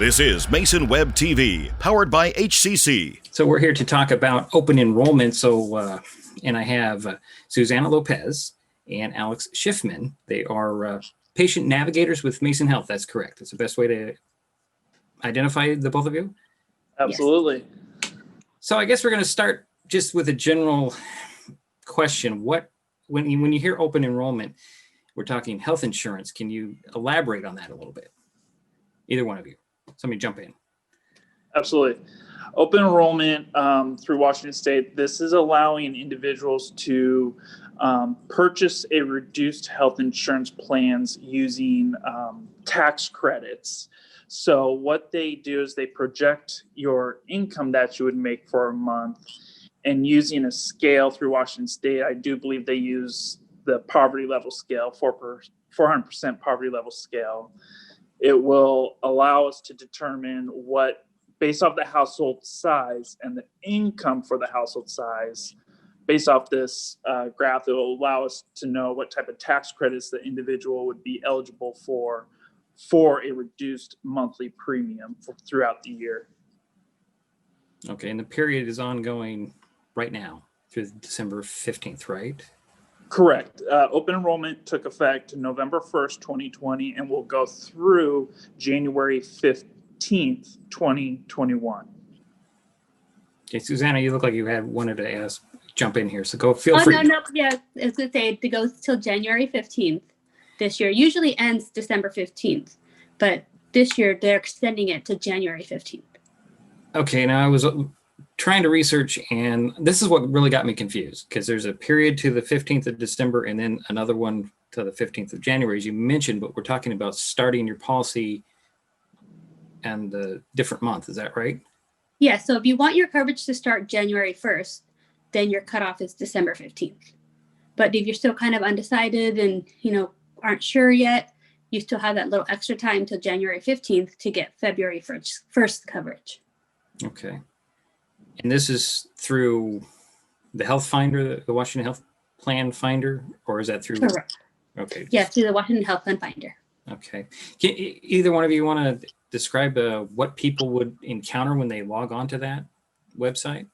This is MasonWebTV, powered by HCC. So we're here to talk about open enrollment. And I have Susana Lopez and Alex Schiffman. They are patient navigators with Mason Health. That's correct. That's the best way to identify the both of you? Absolutely. Yes. So I guess we're going to start just with a general question. When you hear open enrollment, we're talking health insurance. Can you elaborate on that a little bit? Either one of you. Somebody jump in. Absolutely. Open enrollment through Washington State, this is allowing individuals to purchase a reduced health insurance plans using tax credits. So what they do is they project your income that you would make for a month, and using a scale through Washington State, I do believe they use the poverty level scale, 400% poverty level scale. It will allow us to determine what, based off the household size and the income for the household size, based off this graph, it will allow us to know what type of tax credits the individual would be eligible for a reduced monthly premium throughout the year. Okay, and the period is ongoing right now through December 15th, right? Correct. Open enrollment took effect November 1st, 2020, and will go through January 15th, 2021. Okay, Susana, you look like you wanted to jump in here, so feel free. Yeah, I was going to say it goes till January 15th this year. Usually ends December 15th, but this year they're extending it to January 15th. Okay, now I was trying to research, and this is what really got me confused, because there's a period to the 15th of December and then another one to the 15th of January, as you mentioned, but we're talking about starting your policy and the different month. Is that right? Yeah, so if you want your coverage to start January 1st, then your cutoff is December 15th. But if you're still kind of undecided and, aren't sure yet, you still have that little extra time till January 15th to get February 1st coverage. Okay. And this is through the Health Finder, the Washington Health Plan Finder, or is that through? Correct. Okay. Yeah, through the Washington Health Plan Finder. Okay. Can either one of you want to describe what people would encounter when they log on to that website?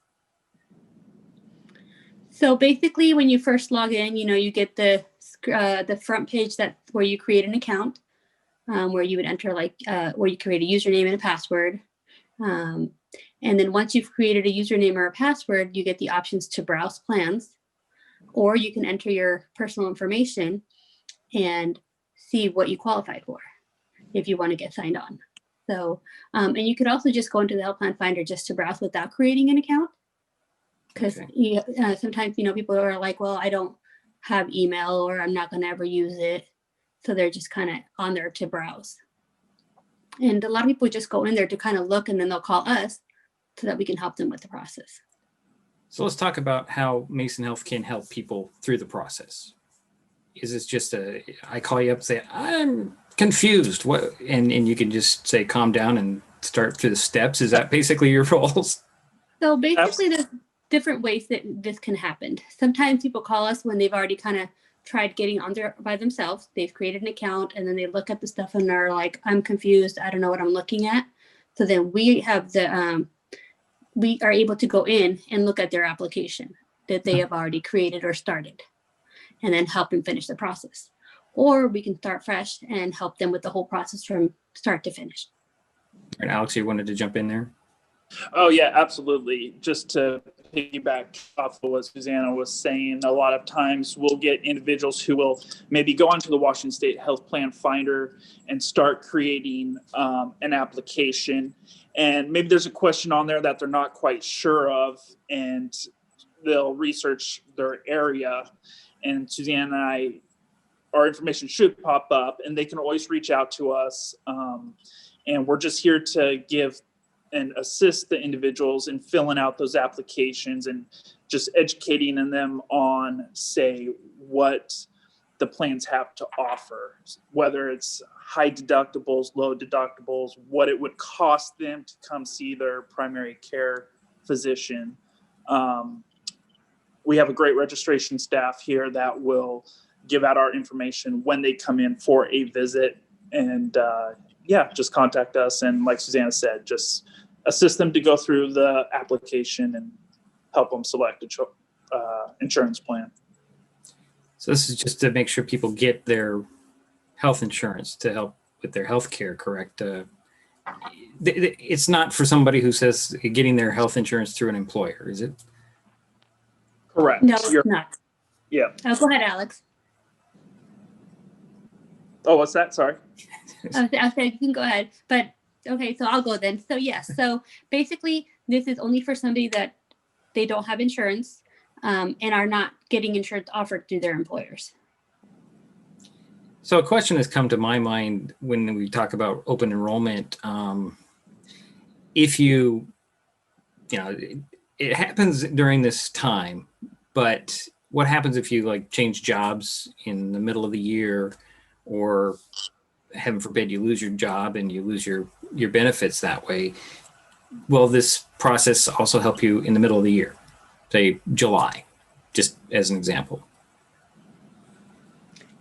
So basically, when you first log in, you get the front page where you create an account, where you would enter where you create a username and a password. And then once you've created a username or a password, you get the options to browse plans, or you can enter your personal information and see what you qualify for if you want to get signed on. So, and you could also just go into the Health Plan Finder just to browse without creating an account. Because sometimes, people are like, well, I don't have email, or I'm not going to ever use it. So they're just kind of on there to browse. And a lot of people just go in there to kind of look, and then they'll call us so that we can help them with the process. So let's talk about how Mason Health can help people through the process. Is this just I call you up and say, I'm confused, and you can just say, calm down and start through the steps? Is that basically your roles? So basically there's different ways that this can happen. Sometimes people call us when they've already kind of tried getting on there by themselves. They've created an account, and then they look at the stuff and they're like, I'm confused. I don't know what I'm looking at. So then we have we are able to go in and look at their application that they have already created or started, and then help them finish the process. Or we can start fresh and help them with the whole process from start to finish. And Alex, you wanted to jump in there? Oh, yeah, absolutely. Just to piggyback off of what Susana was saying, a lot of times we'll get individuals who will maybe go onto the Washington State Health Plan Finder and start creating an application. And maybe there's a question on there that they're not quite sure of, and they'll research their area. And Susana and our information should pop up, and they can always reach out to us. And we're just here to give and assist the individuals in filling out those applications and just educating them on, say, what the plans have to offer, whether it's high deductibles, low deductibles, what it would cost them to come see their primary care physician. We have a great registration staff here that will give out our information when they come in for a visit, and yeah, just contact us. And like Susana said, just assist them to go through the application and help them select a insurance plan. So this is just to make sure people get their health insurance to help with their health care, correct? It's not for somebody who says getting their health insurance through an employer, is it? Correct. No, it's not. Yeah. Go ahead, Alex. Oh, what's that? Sorry. I said you can go ahead, but okay, so I'll go then. So yes, so basically this is only for somebody that they don't have insurance and are not getting insurance offered through their employers. So a question has come to my mind when we talk about open enrollment. If you know, it happens during this time, but what happens if you like change jobs in the middle of the year, or heaven forbid you lose your job and you lose your benefits that way? Will this process also help you in the middle of the year, say July, just as an example?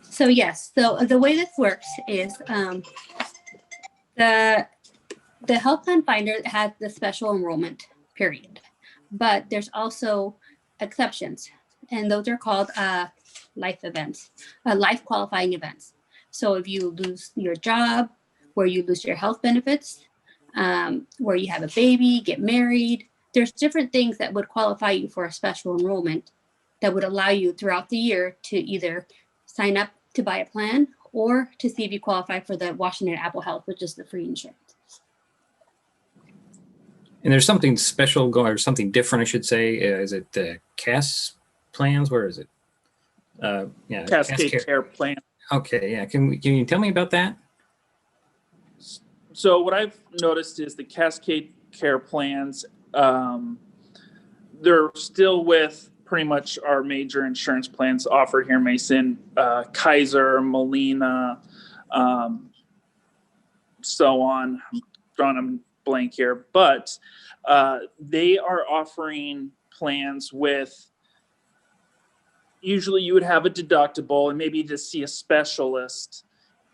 So yes, so the way this works is the health plan finder has the special enrollment period, but there's also exceptions, and those are called life events, life qualifying events. So if you lose your job, where you lose your health benefits, where you have a baby, get married, there's different things that would qualify you for a special enrollment that would allow you throughout the year to either sign up to buy a plan or to see if you qualify for the Washington Apple Health, which is the free insurance. And there's something special going, or something different, I should say. Is it the CAS plans? Where is it? Yeah, Cascade Care Plan. Okay, yeah. Can you tell me about that? So what I've noticed is the Cascade Care Plans, they're still with pretty much our major insurance plans offered here, Mason, Kaiser, Molina, so on. I'm drawing a blank here, but they are offering plans with, usually you would have a deductible, and maybe to see a specialist,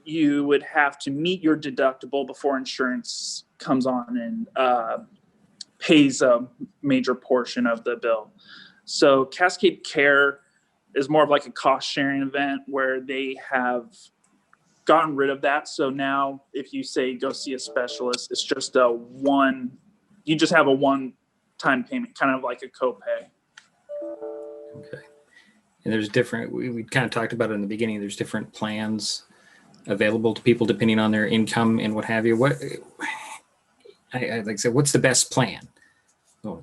you would have to meet your deductible before insurance comes on and pays a major portion of the bill. So Cascade Care is more of like a cost sharing event where they have gotten rid of that. So now if you say go see a specialist, it's just you just have a one-time payment, kind of like a copay. Okay. And there's different, we kind of talked about it in the beginning, there's different plans available to people depending on their income and what have you. What, I like I said, what's the best plan? Oh.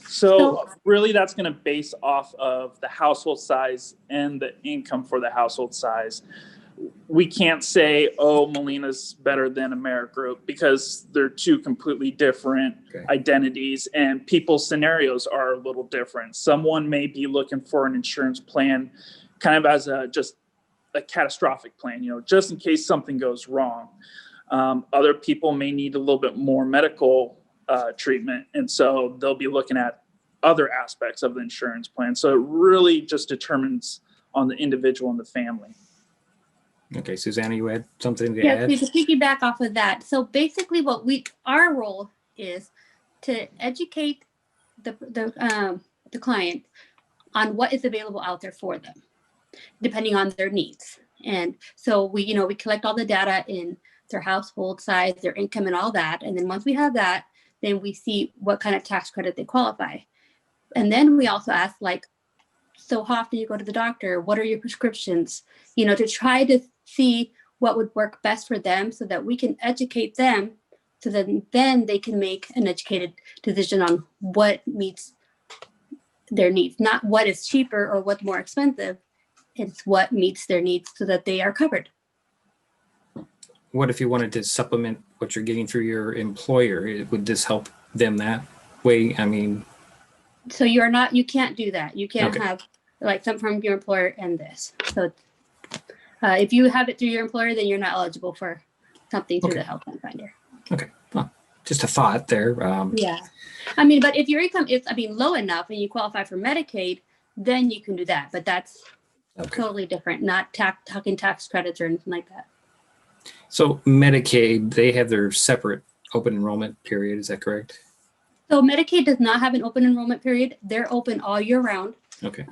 So really that's going to base off of the household size and the income for the household size. We can't say, oh, Molina's better than Amerigroup, because they're two completely different identities, and people's scenarios are a little different. Someone may be looking for an insurance plan kind of as just a catastrophic plan, just in case something goes wrong. Other people may need a little bit more medical treatment, and so they'll be looking at other aspects of the insurance plan. So it really just determines on the individual and the family. Okay, Susana, you had something to add? Yeah, to piggyback off of that. So basically our role is to educate the client on what is available out there for them, depending on their needs. And so we collect all the data in their household size, their income, and all that. And then once we have that, then we see what kind of tax credit they qualify. And then we also ask, so how often you go to the doctor? What are your prescriptions? To try to see what would work best for them so that we can educate them, so that then they can make an educated decision on what meets their needs, not what is cheaper or what's more expensive. It's what meets their needs so that they are covered. What if you wanted to supplement what you're getting through your employer? Would this help them that way? I mean, so you can't do that. You can't have something from your employer and this. So if you have it through your employer, then you're not eligible for something through the health plan finder. Okay. Well, just a thought there. Yeah. I mean, but if your income is, low enough and you qualify for Medicaid, then you can do that. But that's totally different, not talking tax credits or anything like that. So Medicaid, they have their separate open enrollment period. Is that correct? So Medicaid does not have an open enrollment period. They're open all year round. Okay.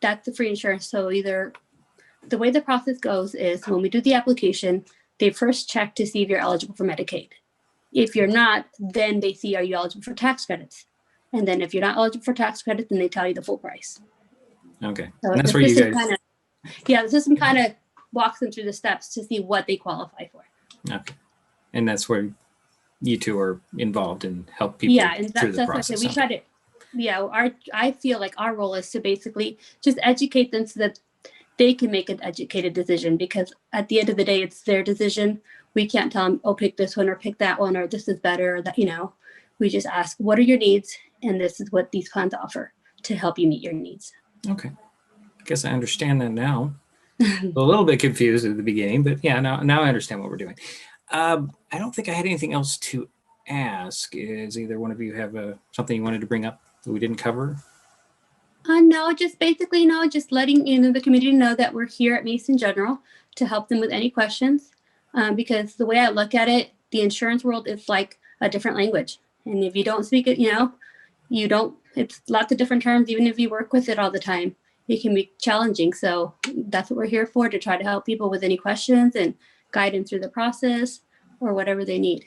That's the free insurance. So either the way the process goes is when we do the application, they first check to see if you're eligible for Medicaid. If you're not, then they see, are you eligible for tax credits? And then if you're not eligible for tax credits, then they tell you the full price. Okay. So And that's the where you system guys. the system kind of walks them through the steps to see what they qualify for. Okay. And that's where you two are involved and help people Yeah, and through that's the what I process. said. We try to, I feel like our role is to basically just educate them so that they can make an educated decision, because at the end of the day, it's their decision. We can't tell them, oh, pick this one or pick that one, or this is better, or that, we just ask, what are your needs? And this is what these plans offer to help you meet your needs. Okay. I guess I understand that now. A little bit confused at the beginning, but yeah, now I understand what we're doing. I don't think I had anything else to ask. Is either one of you have something you wanted to bring up that we didn't cover? No, just basically, just letting the community know that we're here at Mason General to help them with any questions. Because the way I look at it, the insurance world is like a different language. And if you don't speak it, you don't, it's lots of different terms. Even if you work with it all the time, it can be challenging. So that's what we're here for, to try to help people with any questions and guide them through the process or whatever they need.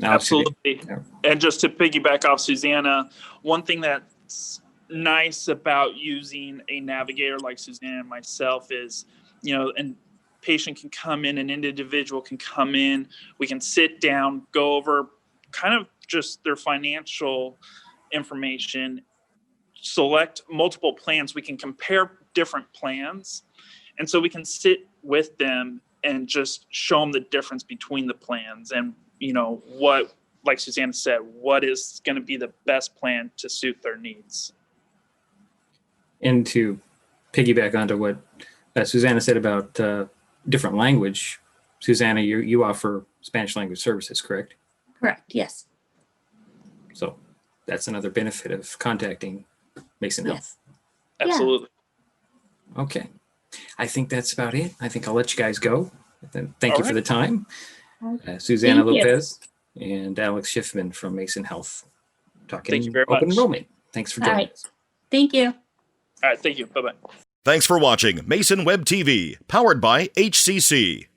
Absolutely. And just to piggyback off Susana, one thing that's nice about using a navigator like Susana and myself is, and patient can come in, an individual can come in, we can sit down, go over kind of just their financial information, select multiple plans. We can compare different plans. And so we can sit with them and just show them the difference between the plans and, what, like Susana said, what is going to be the best plan to suit their needs. And to piggyback onto what Susana said about different language, Susana, you offer Spanish language services, correct? Correct. Yes. So that's another benefit of contacting Mason Health. Absolutely. Okay. I think that's about it. I think I'll let you guys go. Thank you for the time. Susana Lopez and Alex Schiffman from Mason Health talking Thank you very open much. enrollment. Thanks for joining us. Thank you. All right. Thank you. Bye-bye. Thanks for watching Mason Web TV, powered by HCC.